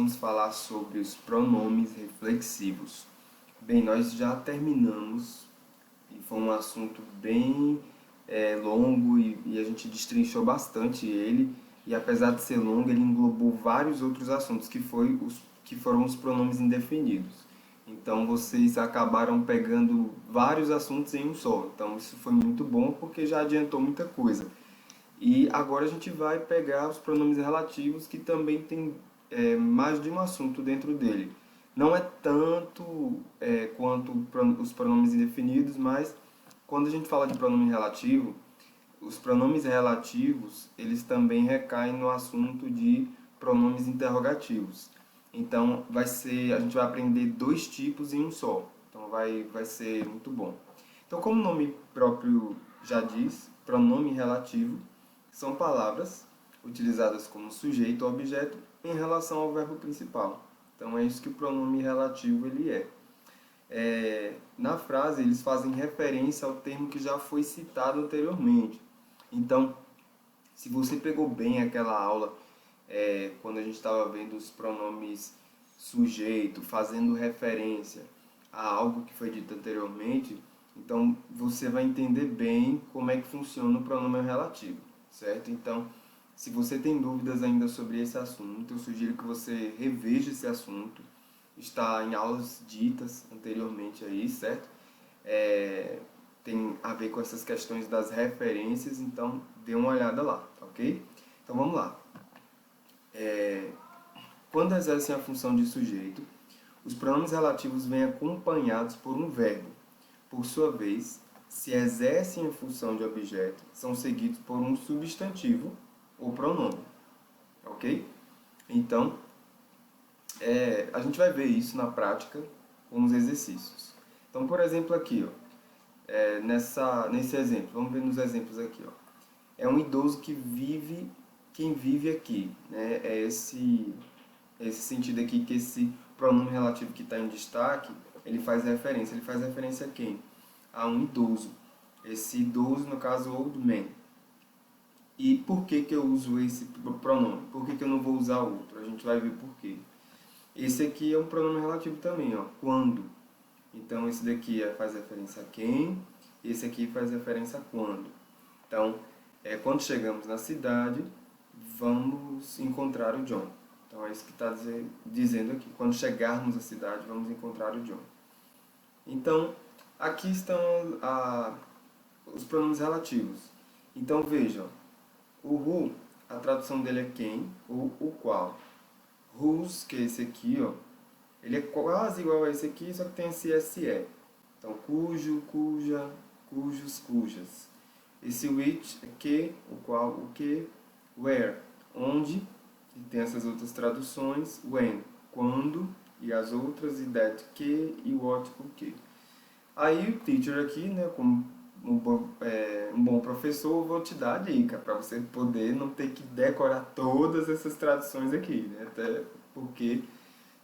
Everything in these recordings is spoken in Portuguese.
vamos falar sobre os pronomes reflexivos. Bem, nós já terminamos e foi um assunto bem longo e a gente destrinchou bastante ele. E apesar de ser longo, ele englobou vários outros assuntos que foram os pronomes indefinidos. Então vocês acabaram pegando vários assuntos em um só. Então isso foi muito bom porque já adiantou muita coisa. E agora a gente vai pegar os pronomes relativos que também tem mais de um assunto dentro dele. Não é tanto quanto os pronomes indefinidos, mas quando a gente fala de pronome relativo, os pronomes relativos, eles também recaem no assunto de pronomes interrogativos. Então, a gente vai aprender dois tipos em um só. Então, vai ser muito bom. Então, como o nome próprio já diz, pronome relativo são palavras utilizadas como sujeito ou objeto em relação ao verbo principal. Então, é isso que o pronome relativo ele é. Na frase, eles fazem referência ao termo que já foi citado anteriormente. Então, se você pegou bem aquela aula, quando a gente estava vendo os pronomes sujeito, fazendo referência a algo que foi dito anteriormente, então você vai entender bem como é que funciona o pronome relativo, certo? Então, se você tem dúvidas ainda sobre esse assunto, eu sugiro que você reveja esse assunto. Está em aulas ditas anteriormente aí, certo? Tem a ver com essas questões das referências, então dê uma olhada lá, ok? Então vamos lá. Quando exercem a função de sujeito, os pronomes relativos vêm acompanhados por um verbo. Por sua vez, se exercem a função de objeto, são seguidos por um substantivo ou pronome, ok? Então, a gente vai ver isso na prática com os exercícios. Então, por exemplo, aqui, ó, nesse exemplo, vamos ver nos exemplos aqui, ó. É um idoso quem vive aqui, né? É esse sentido aqui que esse pronome relativo que está em destaque, ele faz referência a quem? A um idoso. Esse idoso, no caso, old man. E por que eu uso esse pronome? Por que eu não vou usar outro? A gente vai ver por quê. Esse aqui é um pronome relativo também, ó, quando. Então, esse daqui faz referência a quem, esse aqui faz referência a quando. Então, quando chegamos na cidade, vamos encontrar o John. Então, é isso que está dizendo aqui. Quando chegarmos à cidade, vamos encontrar o John. Então, aqui estão os pronomes relativos. Então, vejam, o who, a tradução dele é quem, ou o qual. Whose, que é esse aqui, ó, ele é quase igual a esse aqui, só que tem esse SE. Então, cujo, cuja, cujos, cujas. Esse which é que, o qual, o que. Where, onde, e tem essas outras traduções. When, quando, e as outras, e that, que, e what, o que. Aí o teacher aqui, né, como um bom professor, eu vou te dar a dica para você poder não ter que decorar todas essas traduções aqui, né, até porque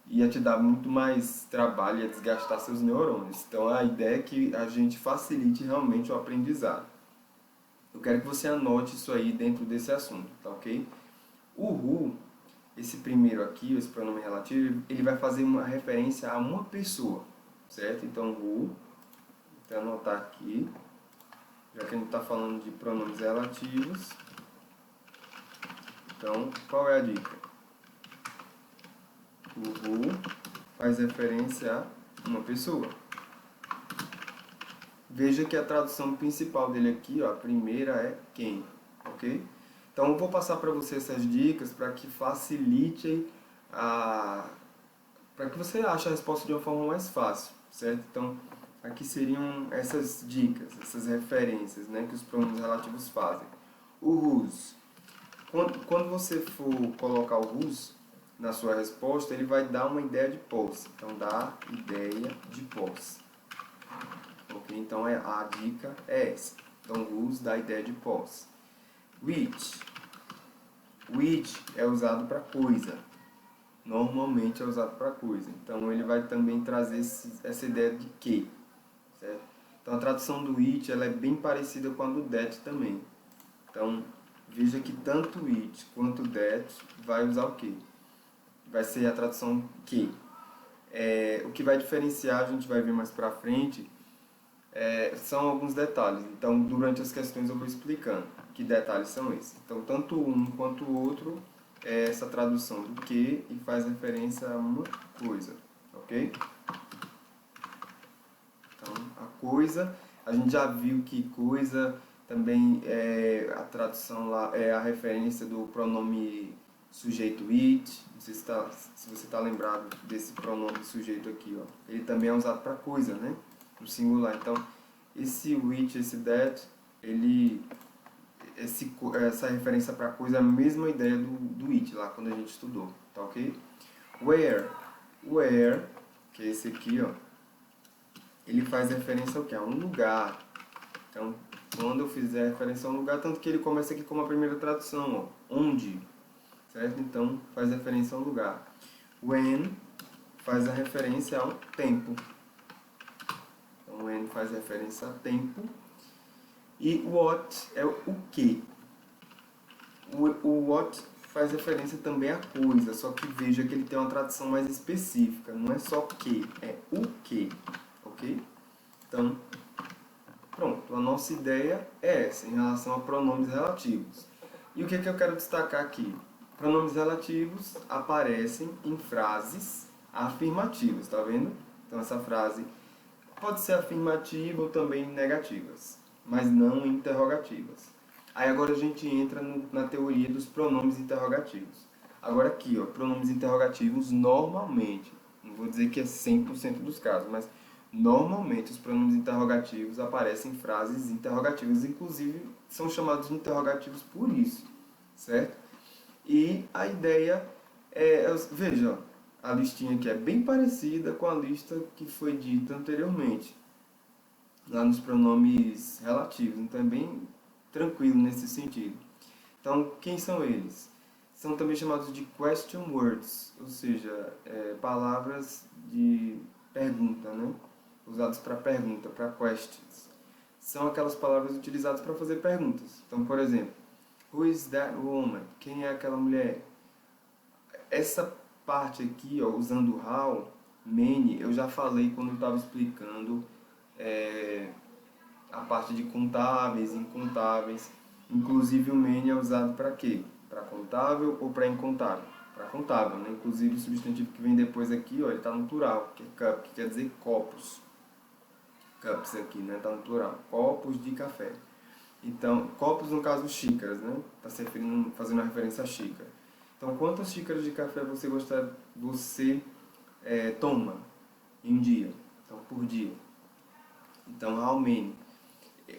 ia te dar muito mais trabalho, ia desgastar seus neurônios. Então a ideia é que a gente facilite realmente o aprendizado. Eu quero que você anote isso aí dentro desse assunto, tá ok? O who, esse primeiro aqui, esse pronome relativo, ele vai fazer uma referência a uma pessoa, certo? Então who, vou anotar aqui, já que a gente está falando de pronomes relativos. Então, qual é a dica? O who faz referência a uma pessoa. Veja que a tradução principal dele aqui, ó, a primeira é quem, ok? Então eu vou passar para você essas dicas para que facilite para que você ache a resposta de uma forma mais fácil, certo? Então aqui seriam essas dicas, essas referências, né, que os pronomes relativos fazem. O whose. Quando você for colocar o whose na sua resposta, ele vai dar uma ideia de posse. Então dá ideia de posse. Ok? Então a dica é essa. Então whose dá ideia de posse. Which. Which é usado para coisa. Normalmente é usado para coisa. Então ele vai também trazer essa ideia de que. Certo? Então a tradução do which ela é bem parecida com a do that também. Então veja que tanto which quanto that vai usar o que? vai ser a tradução que. O que vai diferenciar, a gente vai ver mais pra frente, são alguns detalhes. Então, durante as questões eu vou explicando que detalhes são esses. Então, tanto um quanto o outro é essa tradução do que e faz referência a uma coisa, ok? Então, a coisa, a gente já viu que coisa também a tradução lá é a referência do pronome sujeito it. Não sei se você está lembrado desse pronome sujeito aqui, ó. Ele também é usado para coisa, né? No singular. Então, esse which, esse that, essa referência para coisa é a mesma ideia do it lá quando a gente estudou, tá ok? Where, que é esse aqui, ó, ele faz referência ao que? A um lugar. Então, quando eu fizer referência a um lugar, tanto que ele começa aqui como a primeira tradução, ó, onde, certo? Então, faz referência a um lugar. When faz a referência ao tempo. Então, when faz referência a tempo. E what é o que. O what faz referência também a coisa, só que veja que ele tem uma tradução mais específica. Não é só que, é o que, ok? Então, pronto, a nossa ideia é essa em relação a pronomes relativos. E o que eu quero destacar aqui? Pronomes relativos aparecem em frases afirmativas, tá vendo? Então essa frase pode ser afirmativa ou também negativas, mas não interrogativas. Aí agora a gente entra na teoria dos pronomes interrogativos. Agora aqui, ó, pronomes interrogativos normalmente, não vou dizer que é 100% dos casos, mas normalmente os pronomes interrogativos aparecem em frases interrogativas, inclusive são chamados de interrogativos por isso, certo? E a ideia veja, ó, a listinha aqui é bem parecida com a lista que foi dita anteriormente, lá nos pronomes relativos, então é bem tranquilo nesse sentido. Então, quem são eles? São também chamados de question words, ou seja, palavras de pergunta, né? Usados para pergunta, para questions. São aquelas palavras utilizadas para fazer perguntas. Então, por exemplo, who is that woman? Quem é aquela mulher? Essa parte aqui, ó, usando how, many, eu já falei quando eu estava explicando a parte de contáveis, incontáveis. Inclusive o many é usado para quê? Para contável ou para incontável? Para contável, né? Inclusive o substantivo que vem depois aqui, ó, ele está no plural, que é cup, que quer dizer copos. Cups aqui, né? Está no plural. Copos de café. Então, copos no caso xícaras, né? Está se referindo, fazendo uma referência a xícara. Então, quantas xícaras de café você toma em um dia? Então, por dia. Então, how many?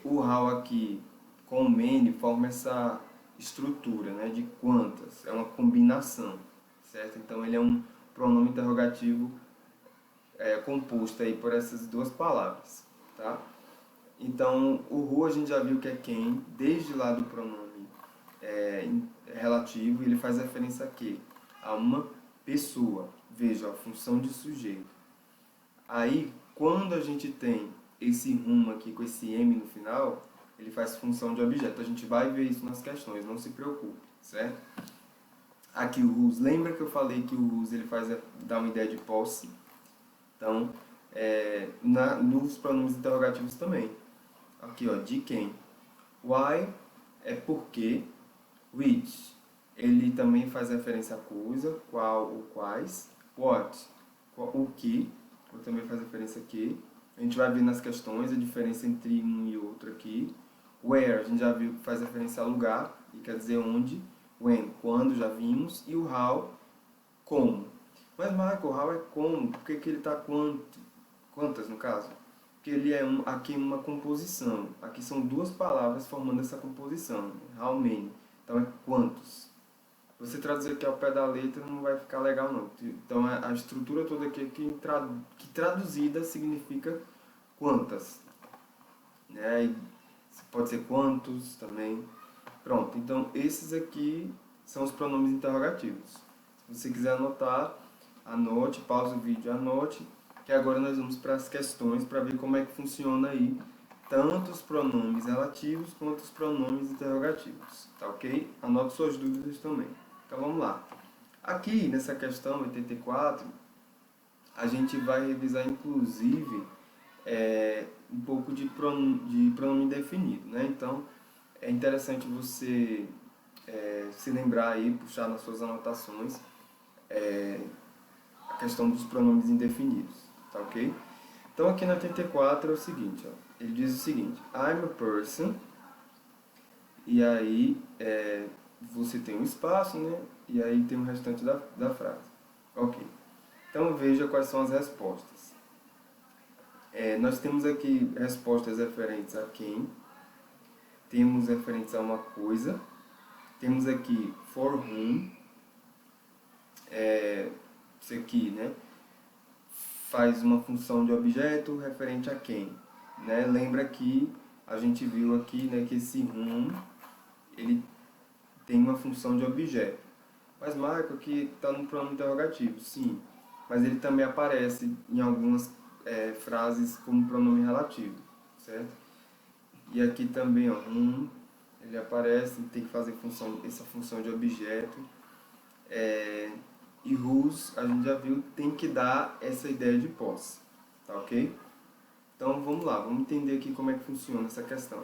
O how aqui com o many forma essa estrutura, né? De quantas. É uma combinação, certo? Então, ele é um pronome interrogativo composto aí por essas duas palavras, tá? Então, o who a gente já viu que é quem, desde lá do pronome relativo, ele faz referência a quê? A uma pessoa. Veja, a função de sujeito. Aí, quando a gente tem esse whom aqui com esse M no final, ele faz função de objeto. A gente vai ver isso nas questões, não se preocupe, certo? Aqui o whose, lembra que eu falei que o whose ele dá uma ideia de posse? Então, nos pronomes interrogativos também. Aqui, ó, de quem. Why é porque. Which, ele também faz referência a coisa, qual ou quais. What, o que, ele também faz referência a que. A gente vai ver nas questões a diferença entre um e outro aqui. Where, a gente já viu que faz referência a lugar, e quer dizer onde. When, quando, já vimos. E o how, como. Mas, Michael, how é como? Por que ele está quantas, no caso? Porque ele é aqui uma composição. Aqui são duas palavras formando essa composição. How many. Então é quantos. Você traduzir aqui ao pé da letra não vai ficar legal não. Então a estrutura toda aqui que traduzida significa quantas. Né? E pode ser quantos também. Pronto, então esses aqui são os pronomes interrogativos. Se você quiser anotar, anote, pausa o vídeo, anote. Que agora nós vamos para as questões para ver como é que funciona aí tanto os pronomes relativos quanto os pronomes interrogativos, tá ok? Anote suas dúvidas também. Então vamos lá. Aqui, nessa questão 84, a gente vai revisar, inclusive, um pouco de pronome indefinido, né? Então, é interessante você se lembrar aí, puxar nas suas anotações, a questão dos pronomes indefinidos, tá ok? Então, aqui na 84 é o seguinte, ó, ele diz o seguinte, I'm a person, e aí você tem um espaço, né? E aí tem o restante da frase. Ok. Então, veja quais são as respostas. Nós temos aqui respostas referentes a quem, temos referentes a uma coisa, temos aqui for whom, isso aqui, né, faz uma função de objeto referente a quem, né? Lembra que a gente viu aqui, né, que esse whom, ele tem uma função de objeto. Mas Michael, que está no pronome interrogativo, sim, mas ele também aparece em algumas frases como pronome relativo, certo? E aqui também, ó, ele aparece, tem que fazer essa função de objeto. E whose, a gente já viu, tem que dar essa ideia de posse, tá ok? Então vamos lá, vamos entender aqui como é que funciona essa questão.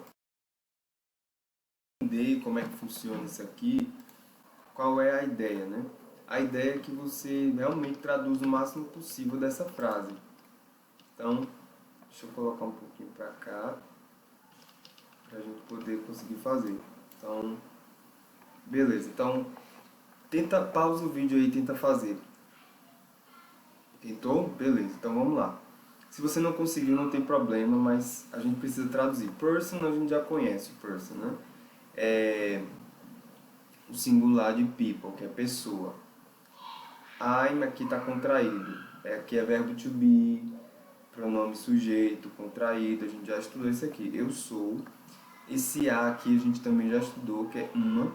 Entender como é que funciona isso aqui, qual é a ideia, né? A ideia é que você realmente traduz o máximo possível dessa frase. Então, deixa eu colocar um pouquinho para cá, para a gente poder conseguir fazer. Então, beleza. Então, pausa o vídeo aí e tenta fazer. Tentou? Beleza. Então, vamos lá. Se você não conseguiu, não tem problema, mas a gente precisa traduzir. Person, a gente já conhece o person, né? É o singular de people, que é pessoa. I'm aqui está contraído. Aqui é verbo to be, pronome sujeito, contraído, a gente já estudou isso aqui. Eu sou. Esse a aqui a gente também já estudou, que é uma,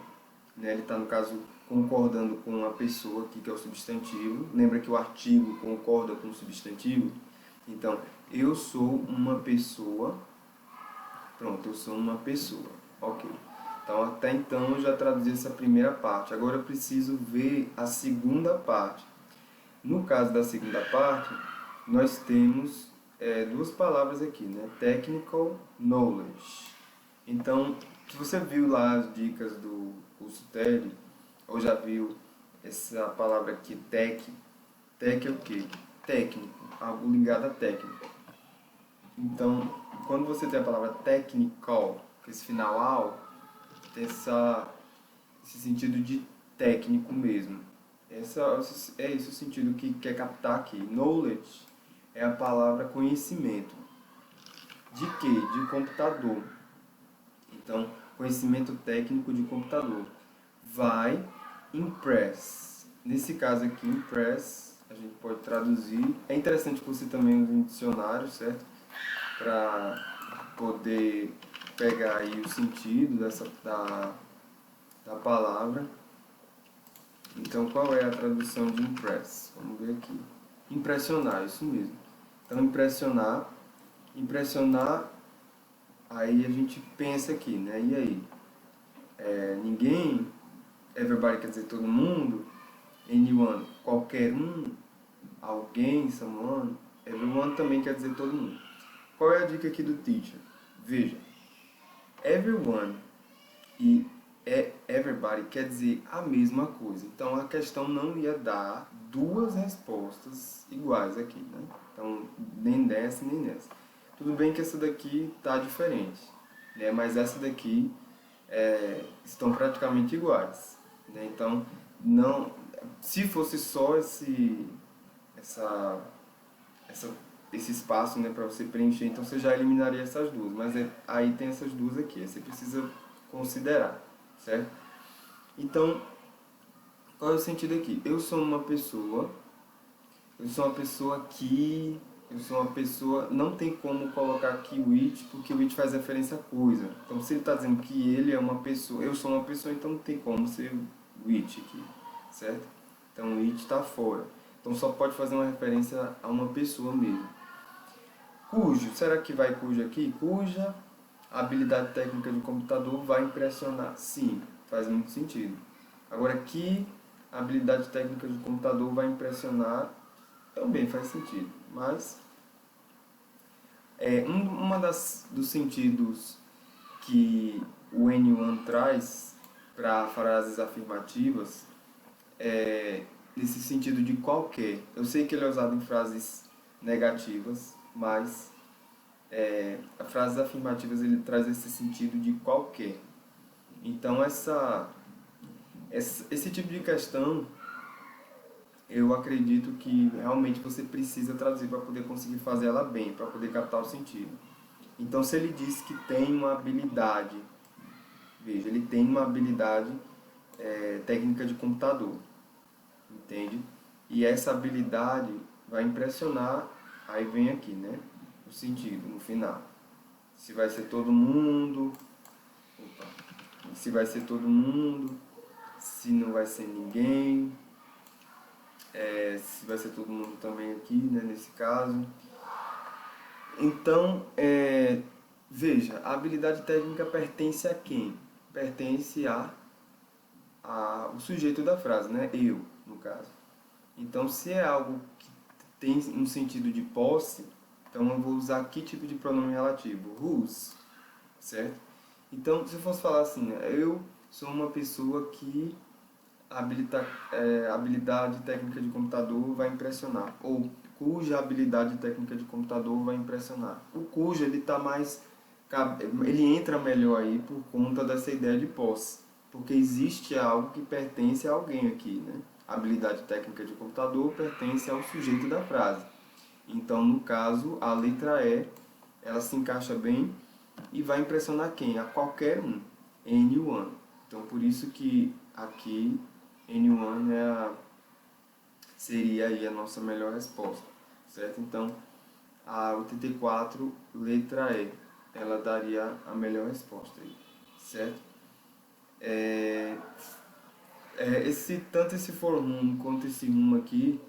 né? Ele está, no caso, concordando com a pessoa aqui, que é o substantivo. Lembra que o artigo concorda com o substantivo? Então, eu sou uma pessoa. Pronto, eu sou uma pessoa. Ok. Então, até então eu já traduzi essa primeira parte. Agora eu preciso ver a segunda parte. No caso da segunda parte, nós temos duas palavras aqui, né? Technical knowledge. Então, se você viu lá as dicas do curso TED, ou já viu essa palavra aqui, tech é o quê? Técnico, algo ligado a técnica. Então, quando você tem a palavra technical, com esse final ao, tem esse sentido de técnico mesmo. É esse o sentido que quer captar aqui. Knowledge é a palavra conhecimento. De quê? De computador. Então, conhecimento técnico de computador. Vai impress. Nesse caso aqui, impress, a gente pode traduzir. É interessante que você também use um dicionário, certo? Para poder pegar aí o sentido da palavra. Então, qual é a tradução de impress? Vamos ver aqui. Impressionar, isso mesmo. Então, impressionar, aí a gente pensa aqui, né? E aí? Ninguém, everybody quer dizer todo mundo, anyone, qualquer um, alguém, someone, everyone também quer dizer todo mundo. Qual é a dica aqui do teacher? Veja, everyone e everybody quer dizer a mesma coisa. Então a questão não ia dar duas respostas iguais aqui, né? Então nem dessa nem nessa. Tudo bem que essa daqui está diferente, né? Mas essa daqui estão praticamente iguais, né? Então não, se fosse só esse espaço, né, para você preencher, então você já eliminaria essas duas, mas aí tem essas duas aqui, você precisa considerar, certo? Então, qual é o sentido aqui? Eu sou uma pessoa que, não tem como colocar aqui o it, porque o it faz referência a coisa. Então, se ele está dizendo que ele é uma pessoa, eu sou uma pessoa, então não tem como ser o it aqui, certo? Então, o it está fora. Então, só pode fazer uma referência a uma pessoa mesmo. Cujo, será que vai cujo aqui? Cuja habilidade técnica de computador vai impressionar. Sim, faz muito sentido. Agora aqui, a habilidade técnica de computador vai impressionar, também faz sentido. Mas dos sentidos que o N1 traz para frases afirmativas é nesse sentido de qualquer. Eu sei que ele é usado em frases negativas, mas as frases afirmativas ele traz esse sentido de qualquer. Então esse tipo de questão eu acredito que realmente você precisa traduzir para poder conseguir fazer ela bem, para poder captar o sentido. Então se ele diz que tem uma habilidade, veja, ele tem uma habilidade técnica de computador, entende? E essa habilidade vai impressionar, aí vem aqui, né? O sentido no final. Se vai ser todo mundo, se vai ser todo mundo, se não vai ser ninguém, se vai ser todo mundo também aqui, né, nesse caso. Então, veja, a habilidade técnica pertence a quem? Pertence o sujeito da frase, né? Eu, no caso. Então, se é algo que tem um sentido de posse, então eu vou usar que tipo de pronome relativo? Whose, certo? Então, se eu fosse falar assim, né, eu sou uma pessoa que a habilidade técnica de computador vai impressionar, ou cuja habilidade técnica de computador vai impressionar. O cujo ele tá mais, ele entra melhor aí por conta dessa ideia de posse, porque existe algo que pertence a alguém aqui, né? A habilidade técnica de computador pertence ao sujeito da frase. Então, no caso, a letra E, ela se encaixa bem e vai impressionar quem? A qualquer um. Anyone. Então, por isso que aqui N1 seria aí a nossa melhor resposta, certo? Então, a 84, letra E, ela daria a melhor resposta aí, certo? Tanto esse for whom quanto esse whom aqui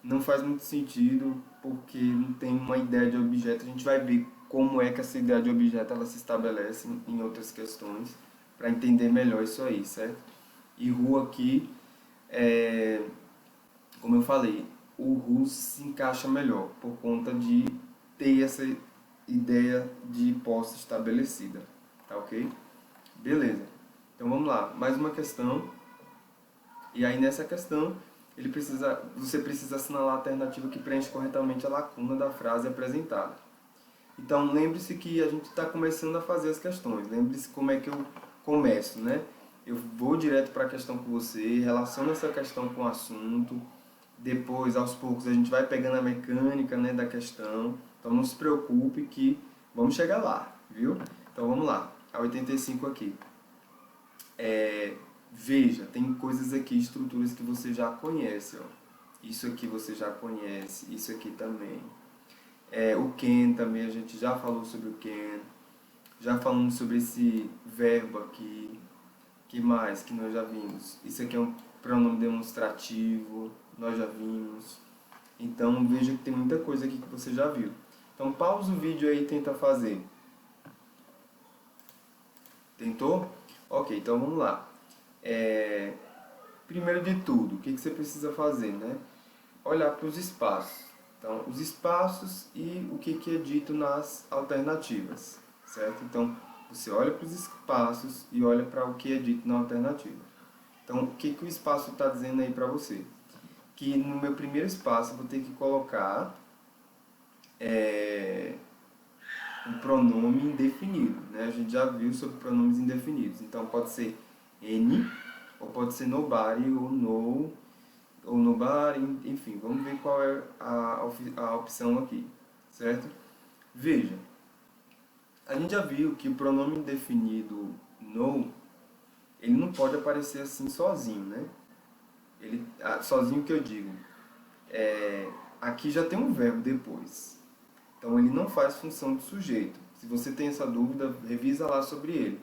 não faz muito sentido porque não tem uma ideia de objeto. A gente vai ver como é que essa ideia de objeto ela se estabelece em outras questões para entender melhor isso aí, certo? E who aqui como eu falei, o whose se encaixa melhor por conta de ter essa ideia de posse estabelecida, tá ok? Beleza. Então vamos lá, mais uma questão. E aí nessa questão, você precisa assinalar a alternativa que preenche corretamente a lacuna da frase apresentada. Então lembre-se que a gente está começando a fazer as questões. Lembre-se como é que eu começo, né? Eu vou direto para a questão com você, relaciono essa questão com o assunto. Depois, aos poucos, a gente vai pegando a mecânica, né, da questão. Então não se preocupe que vamos chegar lá, viu? Então vamos lá, a 85 aqui. Veja, tem coisas aqui, estruturas que você já conhece, ó. Isso aqui você já conhece, isso aqui também. O can também, a gente já falou sobre o can. Já falamos sobre esse verbo aqui. Que mais que nós já vimos? Isso aqui é um pronome demonstrativo, nós já vimos. Então veja que tem muita coisa aqui que você já viu. Então pausa o vídeo aí e tenta fazer. Tentou? Ok, então vamos lá. Primeiro de tudo, o que você precisa fazer, né? Olhar para os espaços. Então, os espaços e o que é dito nas alternativas, certo? Então, você olha para os espaços e olha para o que é dito na alternativa. Então, o que o espaço está dizendo aí para você? Que no meu primeiro espaço eu vou ter que colocar um pronome indefinido, né? A gente já viu sobre pronomes indefinidos. Então, pode ser any, ou pode ser nobody, ou no, ou nobody, enfim, vamos ver qual é a opção aqui, certo? Veja, a gente já viu que o pronome indefinido no, ele não pode aparecer assim sozinho, né? Sozinho que eu digo, aqui já tem um verbo depois, então ele não faz função de sujeito. Se você tem essa dúvida, revisa lá sobre ele.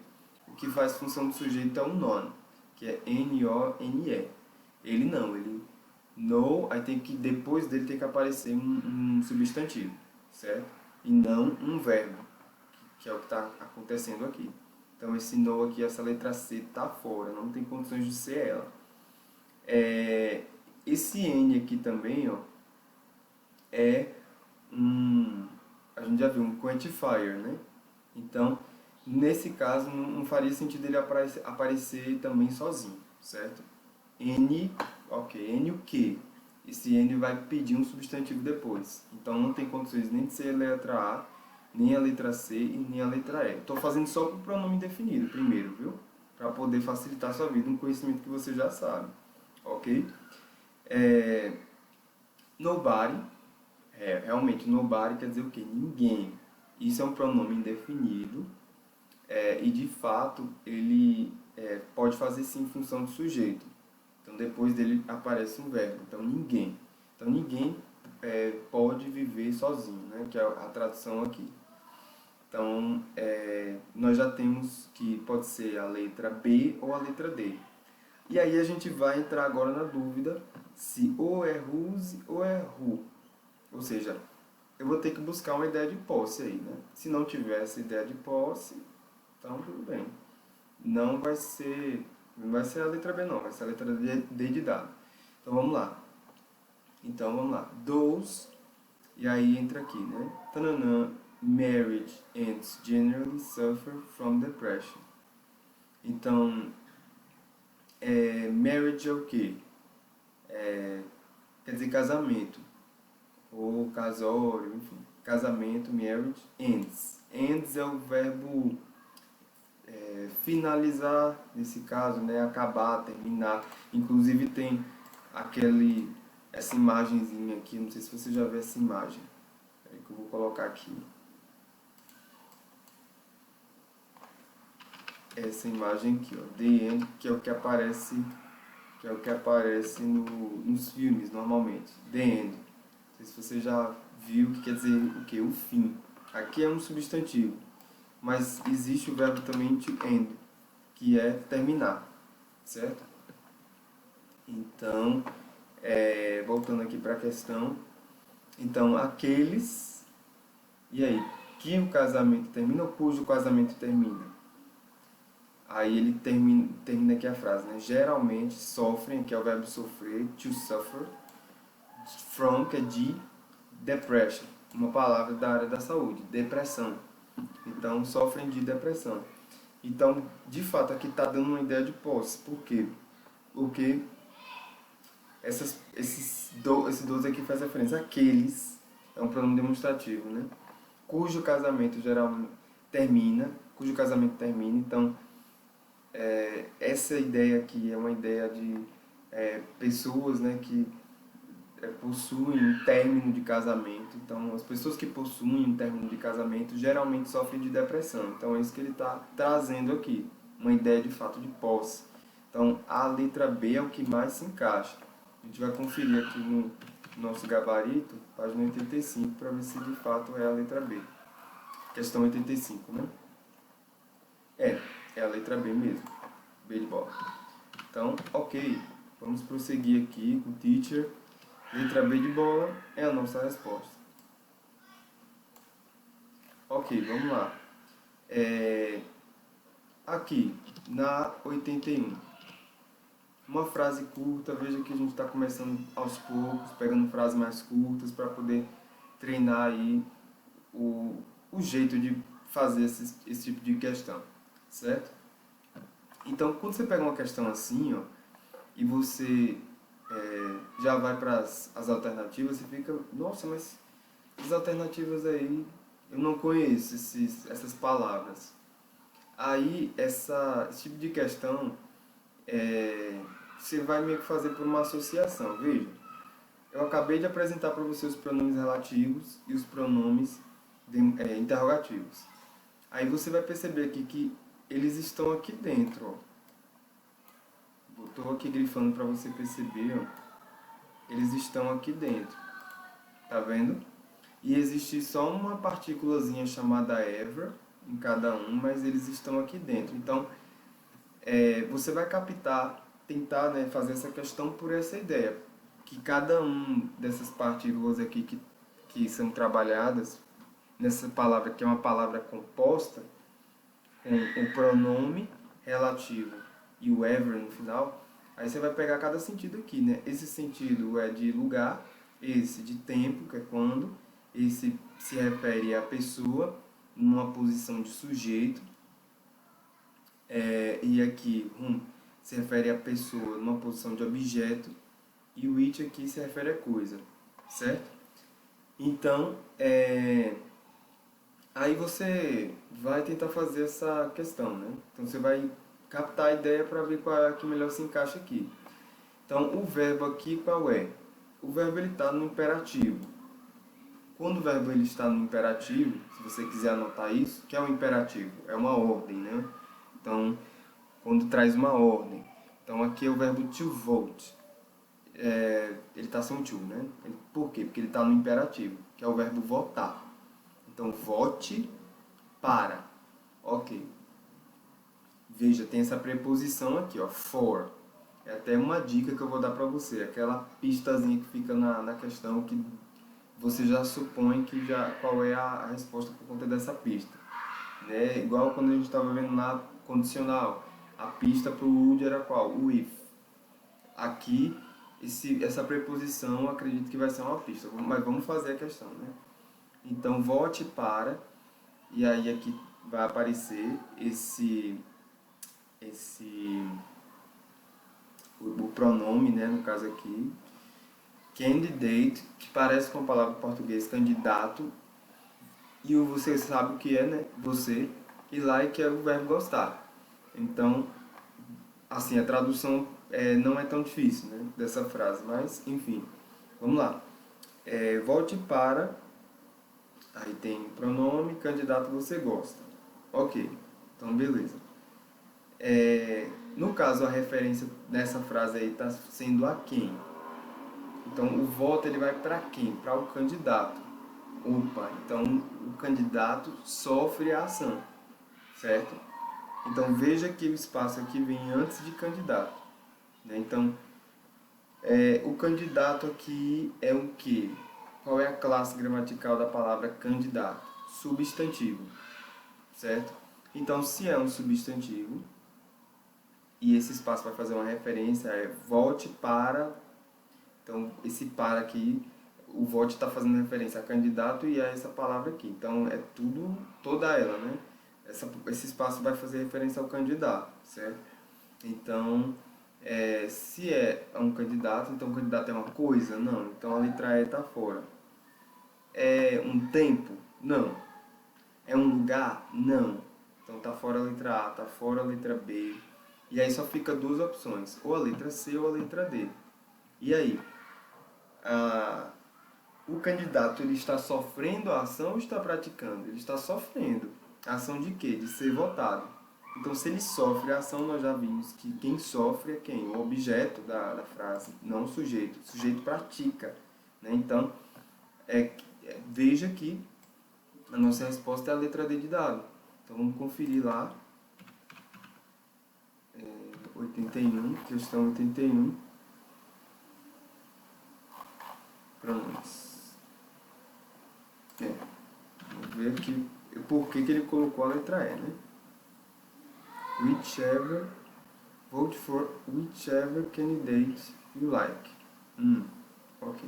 O que faz função de sujeito é o non, que é N-O-N-E. Ele não, ele no, aí tem que depois dele tem que aparecer um substantivo, certo? E não um verbo, que é o que está acontecendo aqui. Então esse no aqui, essa letra C está fora, não tem condições de ser ela. Esse N aqui também, ó, é a gente já viu, um quantifier, né? Então, nesse caso, não faria sentido ele aparecer também sozinho, certo? N, ok, N o quê? Esse N vai pedir um substantivo depois. Então, não tem condições nem de ser a letra A, nem a letra C e nem a letra E. Estou fazendo só com o pronome definido primeiro, viu? Para poder facilitar a sua vida, um conhecimento que você já sabe, ok? Nobody, realmente, nobody quer dizer o quê? Ninguém. Isso é um pronome indefinido e, de fato, ele pode fazer sim função de sujeito. Então, depois dele aparece um verbo. Então, ninguém. Então, ninguém pode viver sozinho, né? Que é a tradução aqui. Então, nós já temos que pode ser a letra B ou a letra D. E aí a gente vai entrar agora na dúvida se ou é whose ou é who. Ou seja, eu vou ter que buscar uma ideia de posse aí, né? Se não tivesse ideia de posse, então tudo bem. Não vai ser a letra B não, vai ser a letra D de dado. Então vamos lá. Those, e aí entra aqui, né? Tananã, marriage ends generally suffer from depression. Então, marriage é o quê? Quer dizer casamento, ou casório, enfim. Casamento, marriage, ends. Ends é o verbo finalizar, nesse caso, né? Acabar, terminar. Inclusive tem essa imagenzinha aqui, não sei se você já viu essa imagem. Peraí que eu vou colocar aqui. Essa imagem aqui, ó, the end, que é o que aparece, nos filmes normalmente. The end. Não sei se você já viu que quer dizer o que? O fim. Aqui é um substantivo, mas existe o verbo também to end, que é terminar, certo? Então, voltando aqui para a questão, então aqueles, e aí, que o casamento termina ou cujo casamento termina? Aí ele termina aqui a frase, né? Geralmente sofrem, que é o verbo sofrer, to suffer, from, que é de depression, uma palavra da área da saúde, depressão. Então, sofrem de depressão. Então, de fato, aqui está dando uma ideia de posse. Por quê? Porque esse 12 aqui faz referência àqueles, é um pronome demonstrativo, né? Cujo casamento cujo casamento termina. Então, essa ideia aqui é uma ideia de pessoas, né, que possuem um término de casamento. Então, as pessoas que possuem um término de casamento geralmente sofrem de depressão. Então, é isso que ele está trazendo aqui, uma ideia de fato de posse. Então, a letra B é o que mais se encaixa. A gente vai conferir aqui no nosso gabarito, página 85, para ver se de fato é a letra B. Questão 85, né? É a letra B mesmo. B de bola. Então, ok. Vamos prosseguir aqui com o teacher. Letra B de bola é a nossa resposta. Ok, vamos lá. Aqui, na 81. Uma frase curta, veja que a gente está começando aos poucos, pegando frases mais curtas para poder treinar aí o jeito de fazer esse tipo de questão, certo? Então, quando você pega uma questão assim, ó, e você já vai para as alternativas, você fica, nossa, mas as alternativas aí, eu não conheço essas palavras. Aí, esse tipo de questão, você vai meio que fazer por uma associação. Veja, eu acabei de apresentar para você os pronomes relativos e os pronomes interrogativos. Aí você vai perceber aqui que eles estão aqui dentro, ó. Estou aqui grifando para você perceber, ó. Eles estão aqui dentro, tá vendo? E existe só uma partículazinha chamada ever em cada um, mas eles estão aqui dentro. Então, você vai tentar, né, fazer essa questão por essa ideia, que cada um dessas partículas aqui que são trabalhadas nessa palavra, que é uma palavra composta, com o pronome relativo e o ever no final, Aí você vai pegar cada sentido aqui, né? Esse sentido é de lugar, esse de tempo, que é quando, esse se refere à pessoa numa posição de sujeito, e aqui se refere à pessoa numa posição de objeto, e o it aqui se refere à coisa, certo? Então, aí você vai tentar fazer essa questão, né? Então você vai captar a ideia para ver qual é a que melhor se encaixa aqui. Então, o verbo aqui qual é? O verbo ele está no imperativo. Quando o verbo ele está no imperativo, se você quiser anotar isso, o que é um imperativo? É uma ordem, né? Então, quando traz uma ordem. Então, aqui é o verbo to vote. Ele está sem o to, né? Por quê? Porque ele está no imperativo, que é o verbo votar. Então, vote para. Ok. Veja, tem essa preposição aqui, ó, for. É até uma dica que eu vou dar para você. Aquela pistazinha que fica na questão que você já supõe que qual é a resposta por conta dessa pista. Né? Igual quando a gente estava vendo lá condicional. A pista para o would era qual? O if. Aqui, essa preposição eu acredito que vai ser uma pista. Mas vamos fazer a questão, né? Então, volte para, e aí aqui vai aparecer o pronome, né, no caso aqui, candidate, que parece com a palavra em português candidato, e o você sabe o que é, né, você, e like é o verbo gostar. Então, assim, a tradução não é tão difícil, né, dessa frase, mas, enfim, vamos lá. Volte para, aí tem pronome, candidato você gosta. Ok, então beleza. No caso, a referência nessa frase aí está sendo a quem? Então, o voto ele vai para quem? Para o candidato. Opa, então o candidato sofre a ação, certo? Então, veja que o espaço aqui vem antes de candidato. Né? Então, o candidato aqui é o quê? Qual é a classe gramatical da palavra candidato? Substantivo, certo? Então, se é um substantivo, e esse espaço vai fazer uma referência, volte para. Então, esse para aqui, o vote está fazendo referência a candidato e a essa palavra aqui. Então, é tudo, toda ela, né? Esse espaço vai fazer referência ao candidato, certo? Então, se é um candidato, então o candidato é uma coisa? Não. Então, a letra E está fora. É um tempo? Não. É um lugar? Não. Então, está fora a letra A, está fora a letra B. E aí só fica duas opções, ou a letra C ou a letra D. E aí? O candidato ele está sofrendo a ação ou está praticando? Ele está sofrendo. A ação de quê? De ser votado. Então, se ele sofre a ação, nós já vimos que quem sofre é quem? O objeto da frase, não o sujeito. O sujeito pratica. Né? Então, veja que a nossa resposta é a letra D de dado. Então, vamos conferir lá. 81, questão 81. Pronomes. Vamos ver aqui por que ele colocou a letra E, né? Whichever, vote for whichever candidate you like. Ok.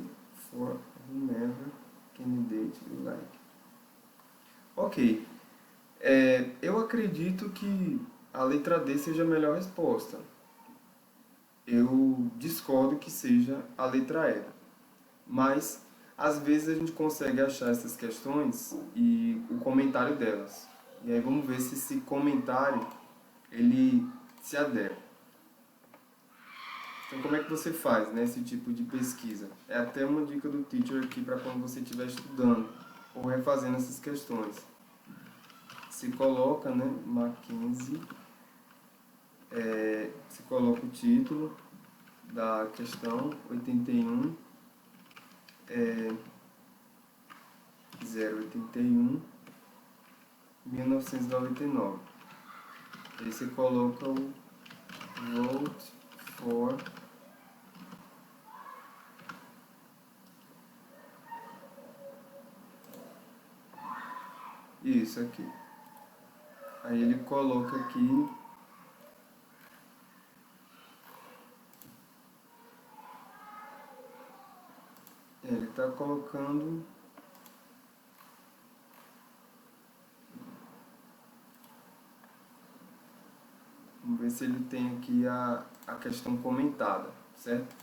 For whomever candidate you like. Ok. Eu acredito que a letra D seja a melhor resposta. Eu discordo que seja a letra E. Mas, às vezes, a gente consegue achar essas questões e o comentário delas. E aí vamos ver se esse comentário ele se adere. Então, como é que você faz, né, esse tipo de pesquisa? É até uma dica do teacher aqui para quando você estiver estudando ou refazendo essas questões. Se coloca, né, Mackenzie, se coloca o título da questão 81, 081, 1999. Aí você coloca o vote for isso aqui. Aí ele coloca aqui está colocando... Vamos ver se ele tem aqui a questão comentada, certo?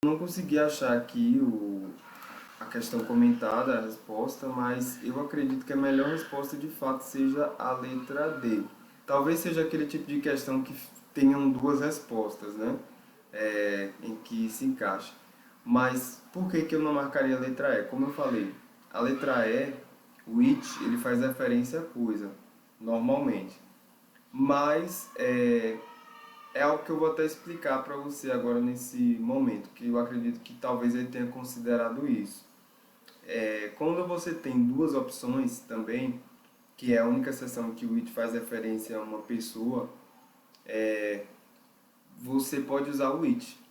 Não consegui achar aqui a questão comentada, a resposta, mas eu acredito que a melhor resposta de fato seja a letra D. Talvez seja aquele tipo de questão que tenham duas respostas, né? Em que se encaixa. Mas por que que eu não marcaria a letra E? Como eu falei, a letra E, o it, ele faz referência a coisa, normalmente. Mas é algo que eu vou até explicar para você agora nesse momento, que eu acredito que talvez ele tenha considerado isso. Quando você tem duas opções também, que é a única exceção que o it faz referência a uma pessoa, você pode usar o it.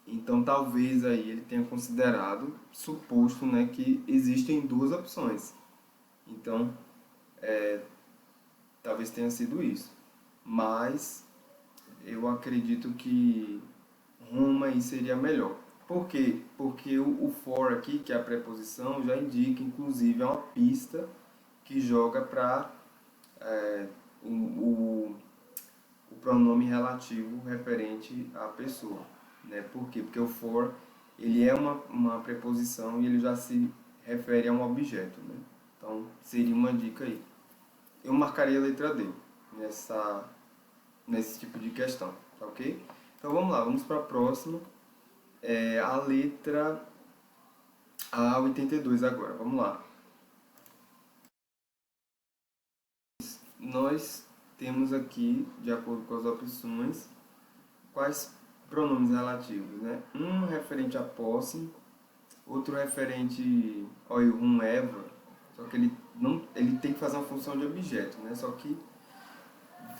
Então talvez aí ele tenha considerado, suposto, né, que existem duas opções. Então talvez tenha sido isso. Mas eu acredito que Roma aí seria melhor. Por quê? Porque o for aqui, que é a preposição, já indica, inclusive, é uma pista que joga para o pronome relativo referente à pessoa. Né? Por quê? Porque o for ele é uma preposição e ele já se refere a um objeto. Né? Então, seria uma dica aí. Eu marcaria a letra D nesse tipo de questão, tá ok? Então vamos lá, vamos para a próxima. A letra A82 agora, vamos lá. Nós temos aqui, de acordo com as opções, quais pronomes relativos, né? Um referente à posse, outro referente ao whomever, só que ele tem que fazer uma função de objeto, né? Só que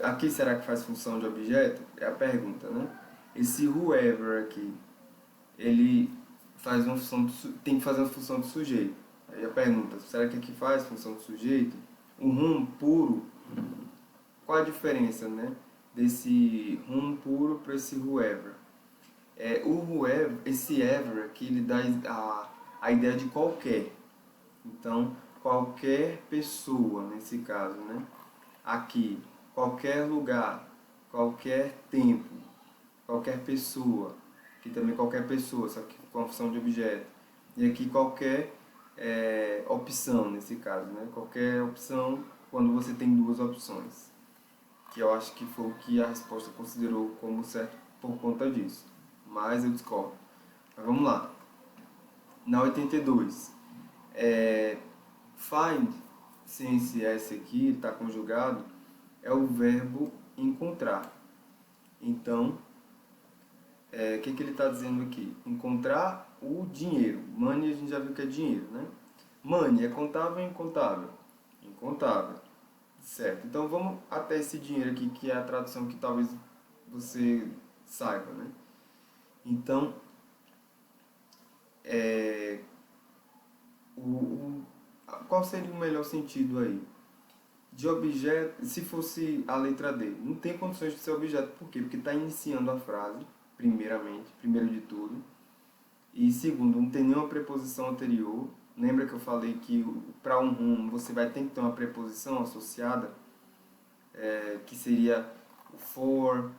aqui será que faz função de objeto? É a pergunta, né? Esse whoever aqui, ele faz uma função tem que fazer uma função de sujeito. Aí a pergunta, será que aqui faz função de sujeito? O whom puro, qual a diferença, né? Desse whom puro para esse whoever? O whoever, esse ever aqui, ele dá a ideia de qualquer. Então, qualquer pessoa, nesse caso, né? Aqui, qualquer lugar, qualquer tempo, qualquer pessoa, aqui também qualquer pessoa, só que com a função de objeto. E aqui qualquer opção, nesse caso, né? Qualquer opção quando você tem duas opções. Que eu acho que foi o que a resposta considerou como certo por conta disso. Mas eu discordo. Mas vamos lá. Na 82, find, sem esse S aqui, está conjugado, é o verbo encontrar. Então, o que ele está dizendo aqui? Encontrar o dinheiro. Money a gente já viu que é dinheiro, né? Money é contável ou incontável? Incontável. Certo. Então vamos até esse dinheiro aqui, que é a tradução que talvez você saiba, né? Então, qual seria o melhor sentido aí? De objeto, se fosse a letra D, não tem condições de ser objeto. Por quê? Porque está iniciando a frase, primeiro de tudo. E segundo, não tem nenhuma preposição anterior. Lembra que eu falei que para um whom você vai ter que ter uma preposição associada, que seria o for.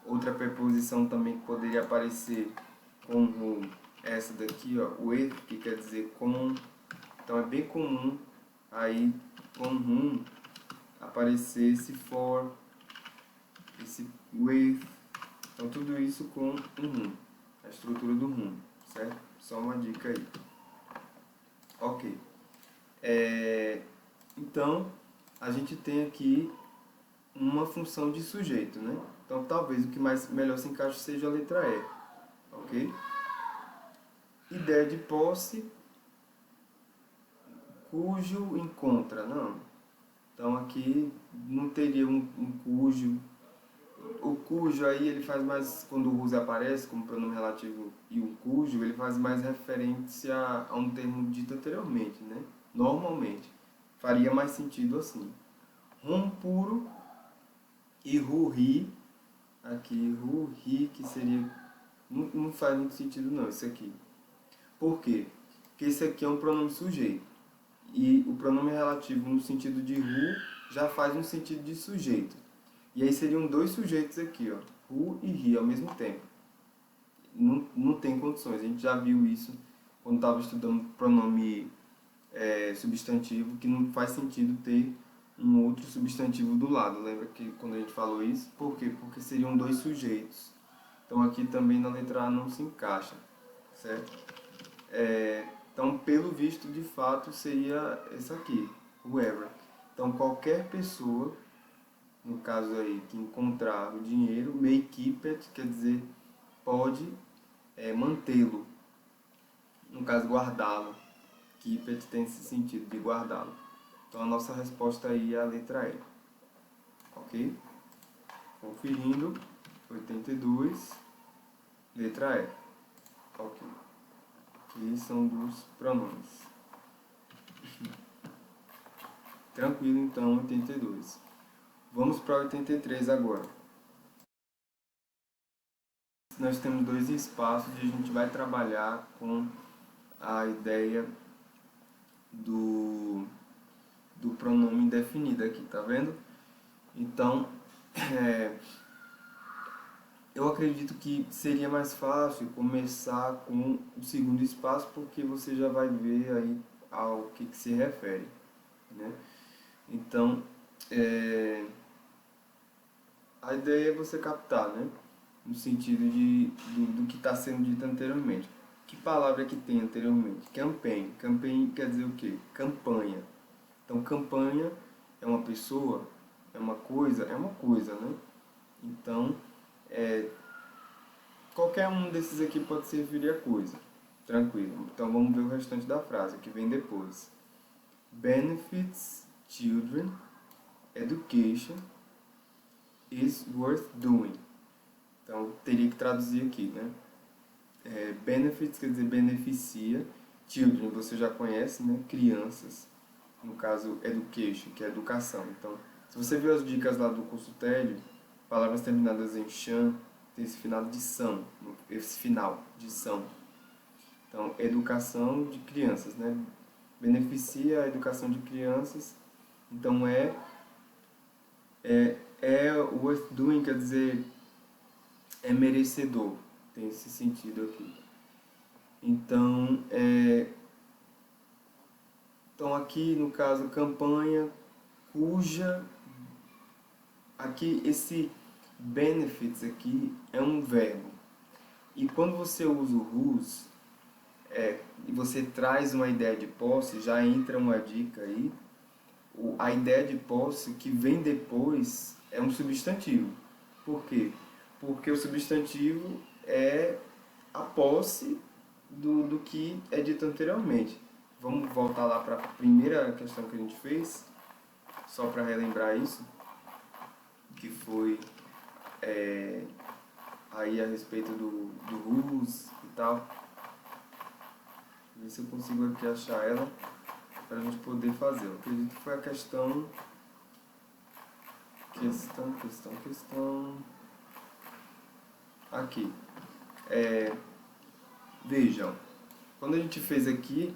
Outra preposição também que poderia aparecer com whom, essa daqui, ó, with, que quer dizer com. Então é bem comum aí com whom aparecer esse for, esse with. Então tudo isso com whom, a estrutura do whom, certo? Só uma dica aí. Ok. Então a gente tem aqui uma função de sujeito, né? Então talvez o que melhor se encaixe seja a letra E, ok? Ideia de posse, cujo encontra, não. Então aqui não teria um cujo. O cujo aí ele faz mais, quando o whose aparece como pronome relativo e o cujo, ele faz mais referência a um termo dito anteriormente, né? Normalmente. Faria mais sentido assim. Rum puro e ru-ri, aqui ru-ri, que seria Não faz muito sentido não, isso aqui. Por quê? Porque esse aqui é um pronome sujeito. E o pronome relativo no sentido de who já faz um sentido de sujeito. E aí seriam dois sujeitos aqui, ó, who e he ao mesmo tempo. Não tem condições. A gente já viu isso quando estava estudando pronome substantivo, que não faz sentido ter um outro substantivo do lado. Lembra que quando a gente falou isso? Por quê? Porque seriam dois sujeitos. Então aqui também na letra A não se encaixa, certo? Então, pelo visto, de fato, seria essa aqui, whoever. Então, qualquer pessoa, no caso aí, que encontrar o dinheiro, may keep it, quer dizer, pode mantê-lo. No caso, guardá-lo. Keep it tem esse sentido de guardá-lo. Então, a nossa resposta aí é a letra E. Ok? Conferindo, 82, letra E. Ok. Aqui são dos pronomes. Tranquilo, então, 82. Vamos para 83 agora. Nós temos dois espaços e a gente vai trabalhar com a ideia do pronome indefinido aqui, tá vendo? Então, eu acredito que seria mais fácil começar com o segundo espaço, porque você já vai ver aí ao que se refere, né? Então, a ideia é você captar, né? No sentido do que está sendo dito anteriormente. Que palavra que tem anteriormente? Campaign. Campaign quer dizer o quê? Campanha. Então, campanha é uma pessoa, é uma coisa, né? Então, qualquer um desses aqui pode se referir a coisa. Tranquilo. Então, vamos ver o restante da frase, que vem depois. Benefits children, education is worth doing. Então, teria que traduzir aqui, né? Benefits quer dizer beneficia. Children, você já conhece, né? Crianças. No caso, education, que é educação. Então, se você viu as dicas lá do curso TED, palavras terminadas em chan, tem esse final de são, esse final de são. Então, educação de crianças, né? Beneficia a educação de crianças. Então, worth doing, quer dizer, é merecedor. Tem esse sentido aqui. Então, aqui no caso, campanha cuja... Aqui, esse benefits aqui é um verbo. E quando você usa o whose, e você traz uma ideia de posse, já entra uma dica aí. A ideia de posse que vem depois é um substantivo. Por quê? Porque o substantivo é a posse do que é dito anteriormente. Vamos voltar lá para a primeira questão que a gente fez, só para relembrar isso, que foi aí a respeito do whose e tal. Ver se eu consigo aqui achar ela para a gente poder fazer. Eu acredito que foi a questão. Aqui. Vejam, quando a gente fez aqui,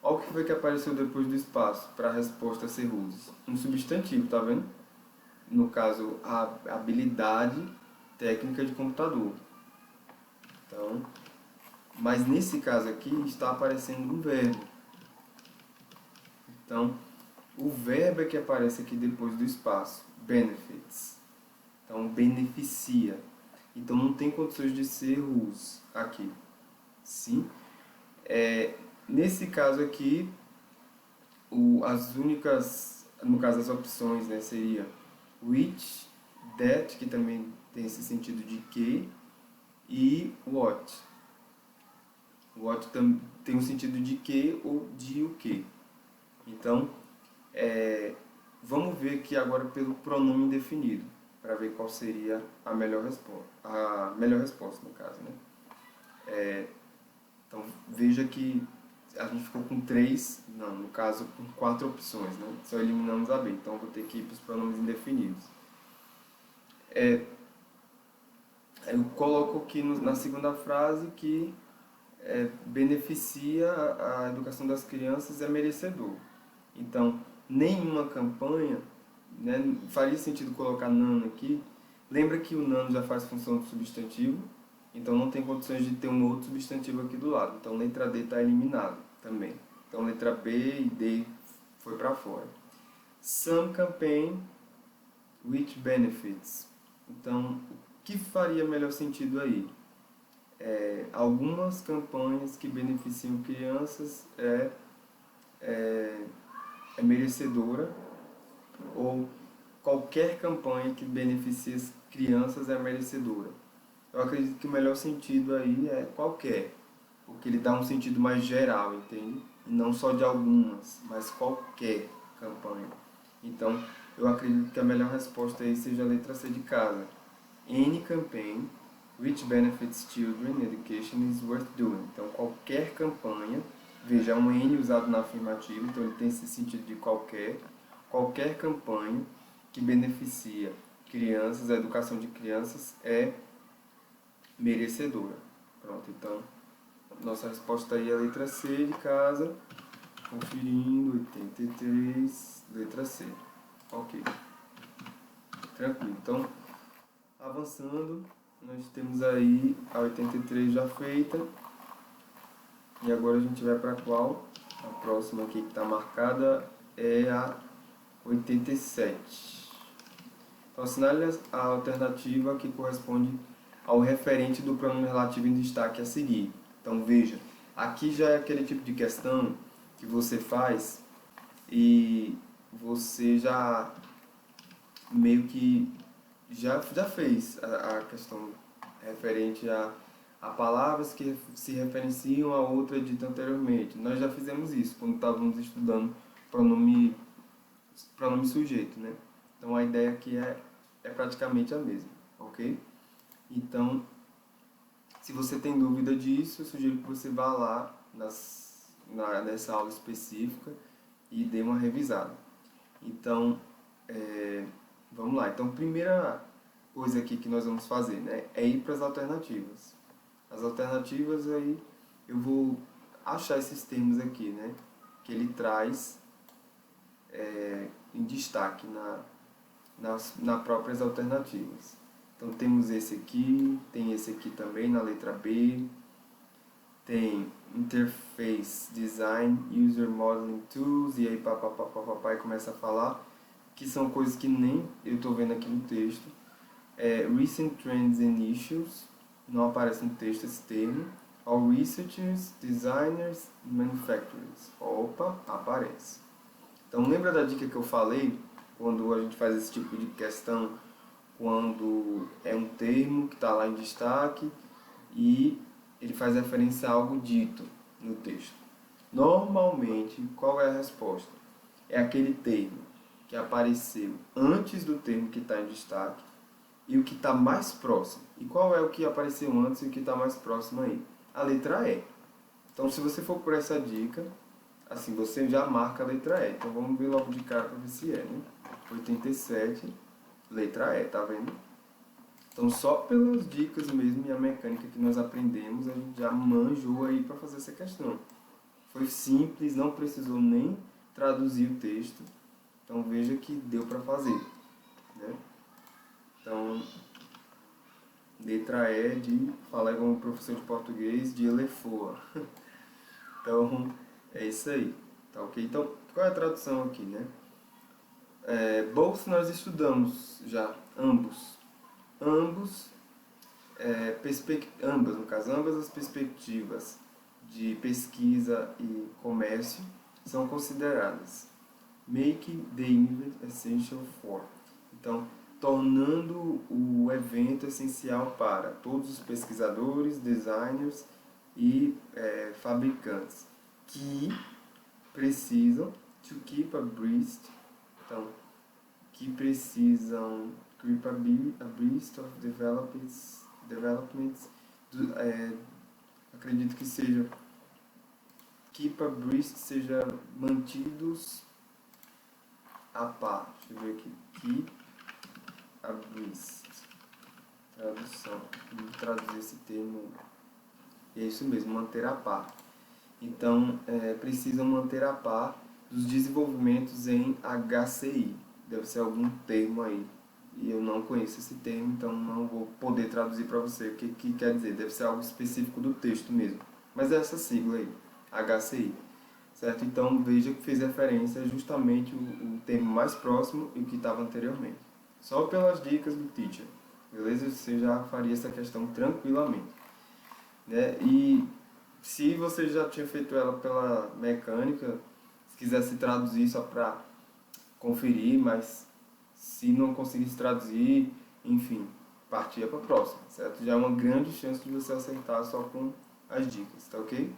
olha o que foi que apareceu depois do espaço para a resposta ser whose. Um substantivo, tá vendo? No caso, a habilidade técnica de computador. Então, mas nesse caso aqui está aparecendo um verbo. Então, o verbo é que aparece aqui depois do espaço, benefits. Então, beneficia. Então, não tem condições de ser whose aqui. Sim? Nesse caso aqui, as únicas, no caso as opções, né, seria which, that, que também tem esse sentido de que, e what. What tem o sentido de que ou de o que. Então, vamos ver aqui agora pelo pronome indefinido, para ver qual seria a melhor resposta, no caso, né? Então, veja que a gente ficou com no caso, com 4 opções, né? Só eliminamos a B, então vou ter que ir para os pronomes indefinidos. Eu coloco aqui na segunda frase que beneficia a educação das crianças é merecedor. Então, nenhuma campanha, né, faria sentido colocar nano aqui. Lembra que o nano já faz função de substantivo, então não tem condições de ter um outro substantivo aqui do lado. Então, letra D está eliminada também. Então, letra B e D foi para fora. Some campaign with benefits. Então, o que faria melhor sentido aí? Algumas campanhas que beneficiam crianças é merecedora, ou qualquer campanha que beneficie as crianças é merecedora. Eu acredito que o melhor sentido aí é qualquer, porque ele dá um sentido mais geral, entende? E não só de algumas, mas qualquer campanha. Então, eu acredito que a melhor resposta aí seja a letra C de casa. Any campaign which benefits children education is worth doing. Então, qualquer campanha, veja, um N usado na afirmativa, então ele tem esse sentido de qualquer campanha que beneficia crianças, a educação de crianças é merecedora. Pronto, então, nossa resposta aí é a letra C de casa, conferindo, 83, letra C. Ok, tranquilo. Então, avançando, nós temos aí a 83 já feita. E agora a gente vai para qual? A próxima aqui que está marcada é a 87. Então, assinale a alternativa que corresponde ao referente do pronome relativo em destaque a seguir. Então, veja, aqui já é aquele tipo de questão que você faz e você já meio que já fez a questão referente a palavras que se referenciam a outra dita anteriormente. Nós já fizemos isso quando estávamos estudando pronome sujeito, né? Então a ideia aqui é praticamente a mesma, ok? Então, se você tem dúvida disso, eu sugiro que você vá lá nessa aula específica e dê uma revisada. Então, vamos lá. Então, primeira coisa aqui que nós vamos fazer, né, é ir para as alternativas. As alternativas aí, eu vou achar esses termos aqui, né, que ele traz em destaque nas próprias alternativas. Então, temos esse aqui, tem esse aqui também na letra B, tem Interface Design, User Modeling Tools, e aí papai começa a falar, que são coisas que nem eu estou vendo aqui no texto. Recent Trends and Issues, não aparece no texto esse termo. All Researchers, Designers, Manufacturers. Opa, aparece. Então lembra da dica que eu falei, quando a gente faz esse tipo de questão, quando é um termo que está lá em destaque e ele faz referência a algo dito no texto. Normalmente, qual é a resposta? É aquele termo que apareceu antes do termo que está em destaque e o que está mais próximo. E qual é o que apareceu antes e o que está mais próximo aí? A letra E. Então, se você for por essa dica, assim, você já marca a letra E. Então, vamos ver logo de cara para ver se é, né? 87, letra E, tá vendo? Então, só pelas dicas mesmo e a mecânica que nós aprendemos, a gente já manjou aí para fazer essa questão. Foi simples, não precisou nem traduzir o texto. Então, veja que deu para fazer, né? Então, letra E de, falar como professor de português, de elefoa. Então, é isso aí, tá ok? Então, qual é a tradução aqui, né? Both nós estudamos já, ambos. Ambas, no caso, ambas as perspectivas de pesquisa e comércio são consideradas. Making the event essential for. Então, tornando o evento essencial para todos os pesquisadores, designers e fabricantes que precisam to keep abreast, então, que precisam keep abreast of developments, acredito que seja keep abreast, seja mantidos a par. Deixa eu ver aqui. Keep abreast. tradução. Vamos traduzir esse termo. É isso mesmo, manter a par. Então, precisam manter a par dos desenvolvimentos em HCI. Deve ser algum termo aí. E eu não conheço esse termo, então não vou poder traduzir para você o que quer dizer. Deve ser algo específico do texto mesmo. Mas é essa sigla aí, HCI. Certo? Então, veja que fez referência justamente o termo mais próximo e o que estava anteriormente. Só pelas dicas do teacher. Beleza? Você já faria essa questão tranquilamente. Né? E se você já tinha feito ela pela mecânica, se quisesse traduzir só para conferir, mas se não conseguisse traduzir, enfim, partia para a próxima, certo? Já é uma grande chance de você acertar só com as dicas, tá ok?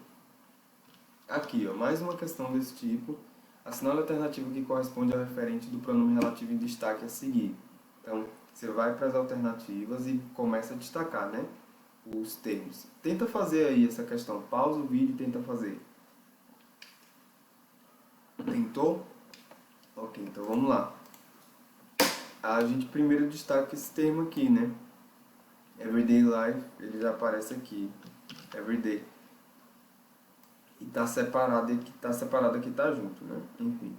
Aqui, ó, mais uma questão desse tipo. Assinale a alternativa que corresponde ao referente do pronome relativo em destaque a seguir. Então, você vai para as alternativas e começa a destacar, né, os termos. Tenta fazer aí essa questão. Pausa o vídeo e tenta fazer. Tentou? Ok, então vamos lá. A gente primeiro destaca esse termo aqui, né? Everyday life, ele já aparece aqui. Everyday. E tá separado aqui, tá junto, né? Enfim.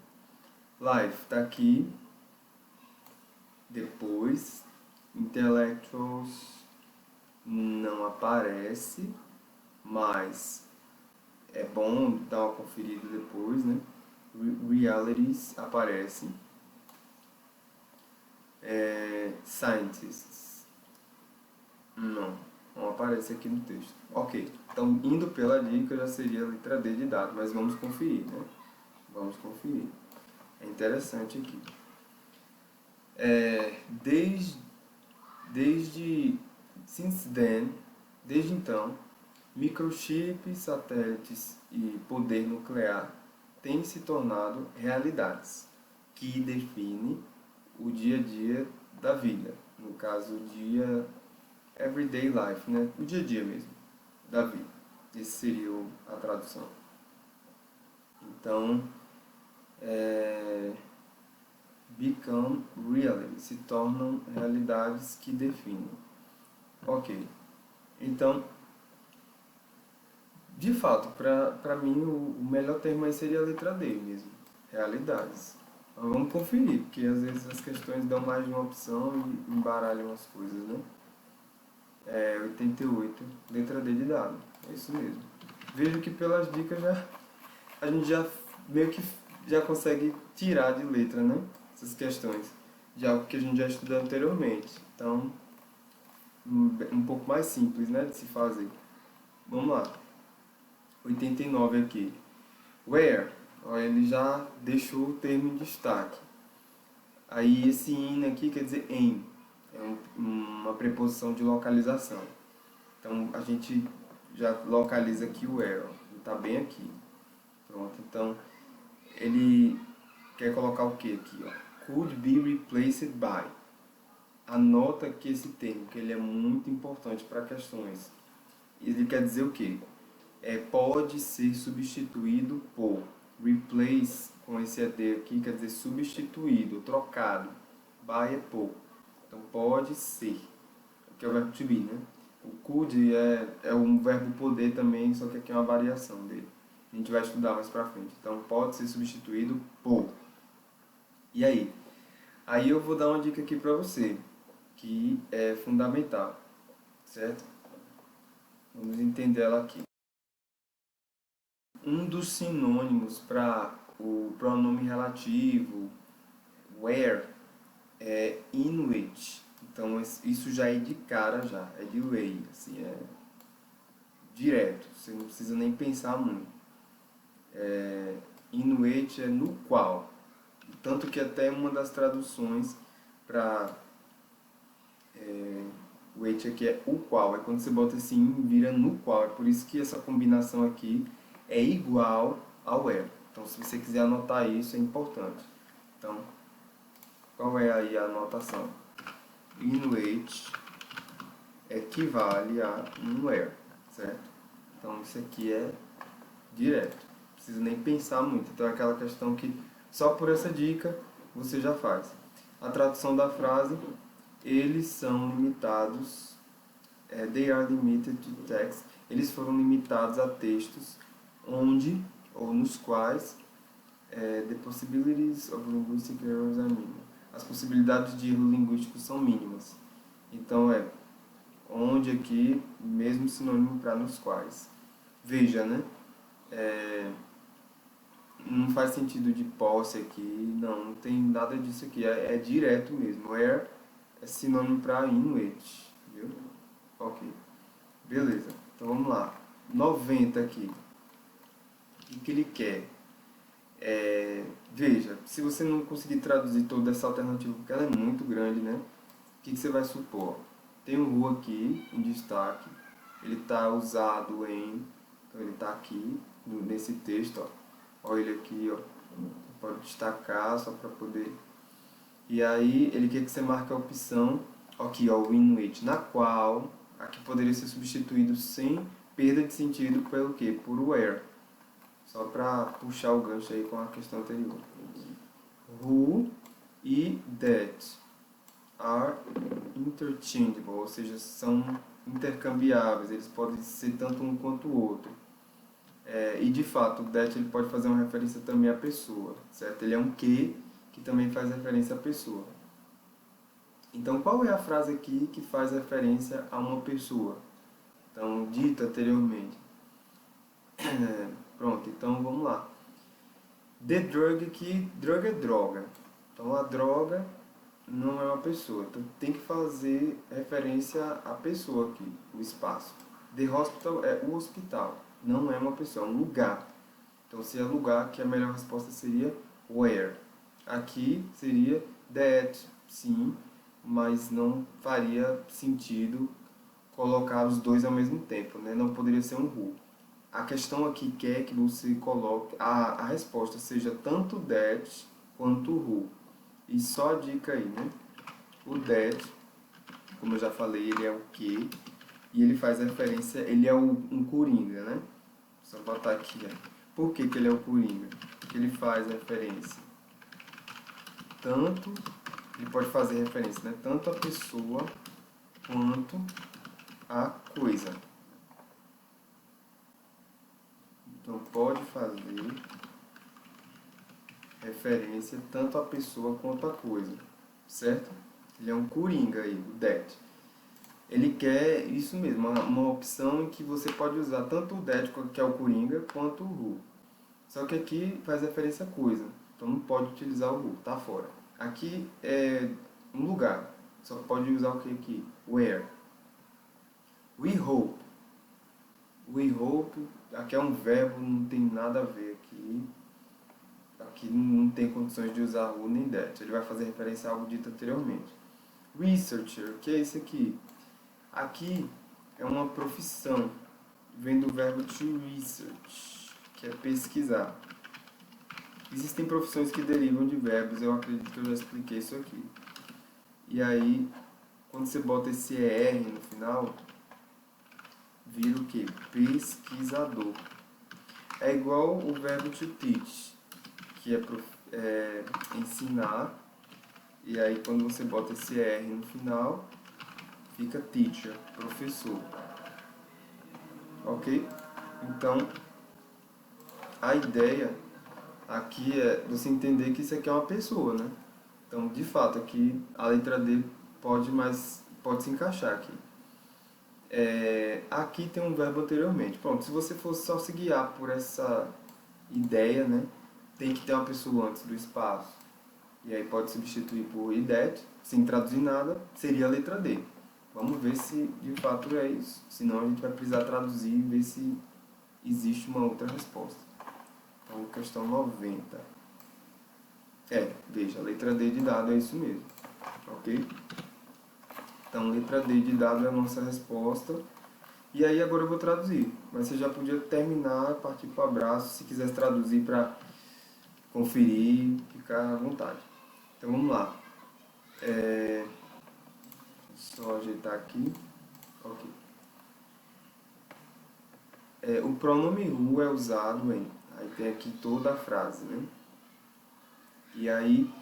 Life tá aqui. Depois, intellectuals não aparece, mas é bom dar uma conferida depois, né? Realities aparece. Scientists não aparece aqui no texto. Ok, então indo pela dica já seria a letra D de dado, mas vamos conferir, né? Vamos conferir. É interessante aqui. Desde então, microchips, satélites e poder nuclear têm se tornado realidades que definem o dia a dia da vida. No caso, o dia everyday life, né? O dia a dia mesmo da vida. Esse seria a tradução. Então, become reality, se tornam realidades que definem. Ok. Então, de fato, para mim o melhor termo aí seria a letra D mesmo. Realidades. Mas vamos conferir, porque às vezes as questões dão mais de uma opção e embaralham as coisas, né? 88, letra D de dado. É isso mesmo. Vejo que pelas dicas a gente já meio que já consegue tirar de letra, né? Essas questões. De algo que a gente já estudou anteriormente. Então, um pouco mais simples, né, de se fazer. Vamos lá. 89 aqui. Where? Ó, ele já deixou o termo em destaque. Aí esse in aqui quer dizer em. É uma preposição de localização. Então a gente já localiza aqui o where. Está bem aqui. Pronto. Então ele quer colocar o que aqui? Ó? Could be replaced by. Anota aqui esse termo, que ele é muito importante para questões. Ele quer dizer o quê? Pode ser substituído por. Replace, com esse ED aqui, quer dizer substituído, trocado. By é por. Então, pode ser. Que é o verbo to be, né? O could é um verbo poder também, só que aqui é uma variação dele. A gente vai estudar mais pra frente. Então, pode ser substituído por. E aí? Aí eu vou dar uma dica aqui pra você, que é fundamental, certo? Vamos entender ela aqui. Um dos sinônimos para o pronome relativo, where, é in which. Então isso já é de cara já, é de way, assim, é direto, você não precisa nem pensar muito. In which é no qual. Tanto que até uma das traduções para which aqui é o qual. É quando você bota esse in, vira no qual. É por isso que essa combinação aqui é igual ao where. Então, se você quiser anotar isso, é importante. Então, qual é aí a anotação? In which equivale a in where, certo? Então, isso aqui é direto. Não precisa nem pensar muito. Então, é aquela questão que só por essa dica você já faz. A tradução da frase: eles são limitados They are limited to text. Eles foram limitados a textos onde ou nos quais the possibilities of linguistic errors are minimal. As possibilidades de erro linguístico são mínimas. Então onde aqui, mesmo sinônimo para nos quais. Veja, né? Não faz sentido de posse aqui, não tem nada disso aqui, é direto mesmo. Where é sinônimo para Inuit, viu? Ok, beleza. Então vamos lá. 90 aqui. O que ele quer? Veja, se você não conseguir traduzir toda essa alternativa, porque ela é muito grande, né? O que você vai supor? Tem um who aqui, em destaque. Ele está usado em... Então ele está aqui, nesse texto, ó. Olha ele aqui, ó. Pode destacar só para poder... E aí, ele quer que você marque a opção, aqui, ó, o Inuit, na qual, aqui poderia ser substituído sem perda de sentido pelo quê? Por where. Só para puxar o gancho aí com a questão anterior. Who e that are interchangeable, ou seja, são intercambiáveis, eles podem ser tanto um quanto o outro. E de fato, o that ele pode fazer uma referência também à pessoa, certo? Ele é um que também faz referência à pessoa. Então, qual é a frase aqui que faz referência a uma pessoa? Então, dita anteriormente. Pronto, então vamos lá. The drug, que drug é droga. Então, a droga não é uma pessoa. Então, tem que fazer referência à pessoa aqui, o espaço. The hospital é o hospital. Não é uma pessoa, é um lugar. Então, se é lugar, que a melhor resposta seria where. Aqui seria that, sim, mas não faria sentido colocar os dois ao mesmo tempo, né? Não poderia ser um who. A questão aqui quer que você coloque, a resposta seja tanto that quanto who. E só a dica aí, né? O that, como eu já falei, ele é o que, e ele faz referência, ele é um coringa, né? Só botar aqui, ó. Por que ele é o coringa? Porque ele faz referência tanto, ele pode fazer referência, né? Tanto a pessoa quanto a coisa. Então pode fazer referência tanto a pessoa quanto a coisa, certo? Ele é um coringa aí, o that. Ele quer isso mesmo, uma opção em que você pode usar tanto o that, que é o coringa, quanto o who. Só que aqui faz referência a coisa, então não pode utilizar o who, tá fora. Aqui é um lugar, só pode usar o que aqui? Where. We hope. We hope, aqui é um verbo, não tem nada a ver aqui. Aqui não tem condições de usar who nem that. Ele vai fazer referência a algo dito anteriormente. Researcher, o que é isso aqui? Aqui é uma profissão, vem do verbo to research, que é pesquisar. Existem profissões que derivam de verbos, eu acredito que eu já expliquei isso aqui. E aí, quando você bota esse ER no final, vira o quê? Pesquisador. É igual o verbo to teach, que é ensinar, e aí quando você bota esse ER no final, fica teacher, professor. Ok? Então, a ideia aqui é você entender que isso aqui é uma pessoa, né? Então, de fato, aqui a letra D pode se encaixar aqui. Aqui tem um verbo anteriormente. Pronto, se você fosse só se guiar por essa ideia, né? Tem que ter uma pessoa antes do espaço. E aí pode substituir por that, sem traduzir nada, seria a letra D. Vamos ver se de fato é isso. Senão a gente vai precisar traduzir e ver se existe uma outra resposta. Então, questão 90. Veja, a letra D de dado é isso mesmo. Ok? Então, letra D de dado é a nossa resposta. E aí agora eu vou traduzir. Mas você já podia terminar, partir para o abraço. Se quisesse traduzir para conferir, ficar à vontade. Então vamos lá. Só ajeitar aqui. Ok. O pronome who é usado em... Aí tem aqui toda a frase, né? E aí,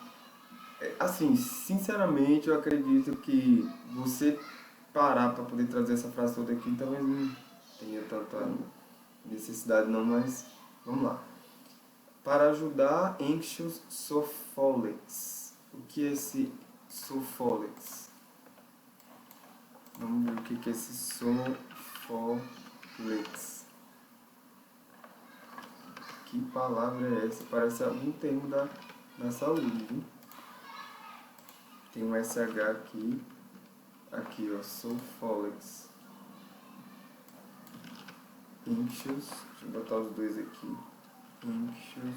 assim, sinceramente eu acredito que você parar para poder trazer essa frase toda aqui, talvez não tenha tanta necessidade não, mas vamos lá. Para ajudar, anxious sopholex. O que é esse sopholex? Vamos ver o que é esse sopholex. Que palavra é essa? Parece algum termo da saúde, viu? Tem um SH aqui. Aqui, ó, sopholex. Anxious. Deixa eu botar os dois aqui. Anxious.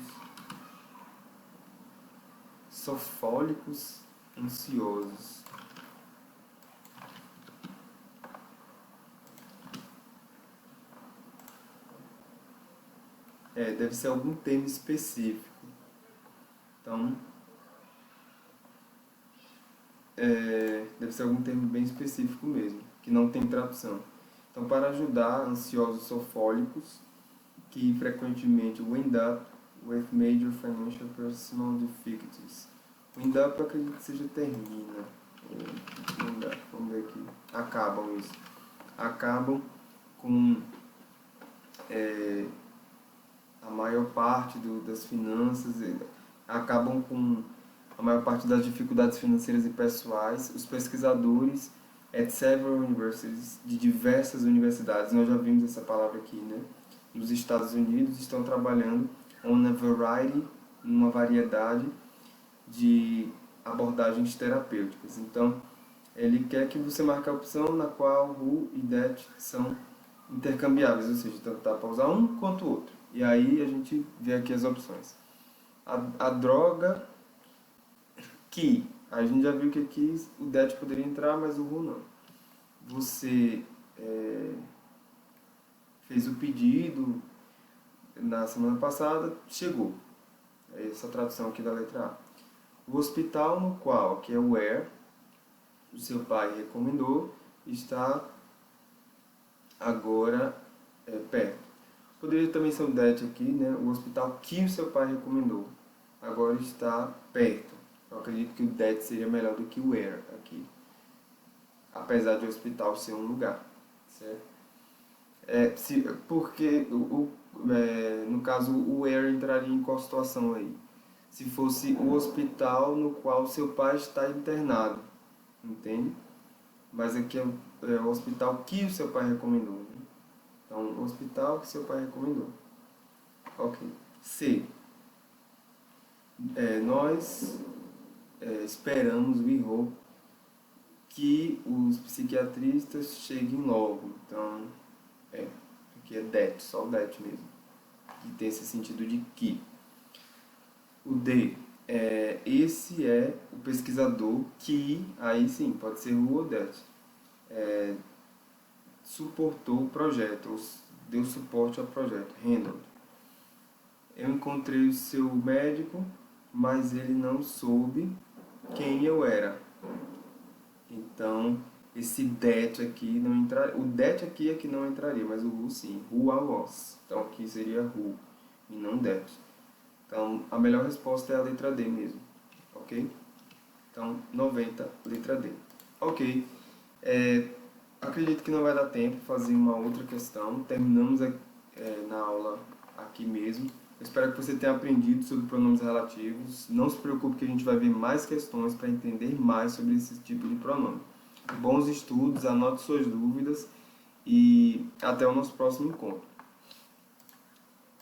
Sofólicos, ansiosos. Deve ser algum termo específico. Então, deve ser algum termo bem específico mesmo, que não tem tradução. Então, para ajudar ansiosos sofólicos, que frequentemente wind up with major financial personal difficulties. Wind up eu acredito que seja termina. Vamos ver aqui. Acabam isso. Acabam com a maior parte das finanças, acabam com a maior parte das dificuldades financeiras e pessoais. Os pesquisadores at several universities, de diversas universidades, nós já vimos essa palavra aqui, né? Nos Estados Unidos, estão trabalhando on a variety, numa variedade de abordagens terapêuticas. Então, ele quer que você marque a opção na qual who e that são intercambiáveis, ou seja, tanto dá para usar um quanto o outro. E aí a gente vê aqui as opções. A droga que, a gente já viu que aqui o that poderia entrar, mas o who não. Você fez o pedido na semana passada, chegou. Essa tradução aqui da letra A. O hospital no qual, que é o where, o seu pai recomendou, está agora perto. Poderia também ser o that aqui, né? O hospital que o seu pai recomendou agora está perto. Eu acredito que o that seria melhor do que o where aqui. Apesar de o hospital ser um lugar, certo? Porque no caso o where entraria em qual situação aí? Se fosse o hospital no qual seu pai está internado, entende? Mas aqui é o hospital que o seu pai recomendou, né? Então, o hospital que seu pai recomendou. Ok. C. Nós esperamos, we hope, que os psiquiatristas cheguem logo. Então, aqui é that, só o that mesmo. Que tem esse sentido de que. O D. Esse é o pesquisador que, aí sim, pode ser who ou that, suportou o projeto, ou deu suporte ao projeto, handled. Eu encontrei o seu médico, mas ele não soube quem eu era. Então, esse that aqui não entraria. O that aqui é que não entraria, mas o who sim. Who I was. Então, aqui seria who e não that. Então, a melhor resposta é a letra D mesmo. Ok? Então, 90, letra D. Ok. Acredito que não vai dar tempo de fazer uma outra questão. Terminamos na aula aqui mesmo. Eu espero que você tenha aprendido sobre pronomes relativos. Não se preocupe que a gente vai ver mais questões para entender mais sobre esse tipo de pronome. Bons estudos, anote suas dúvidas e até o nosso próximo encontro.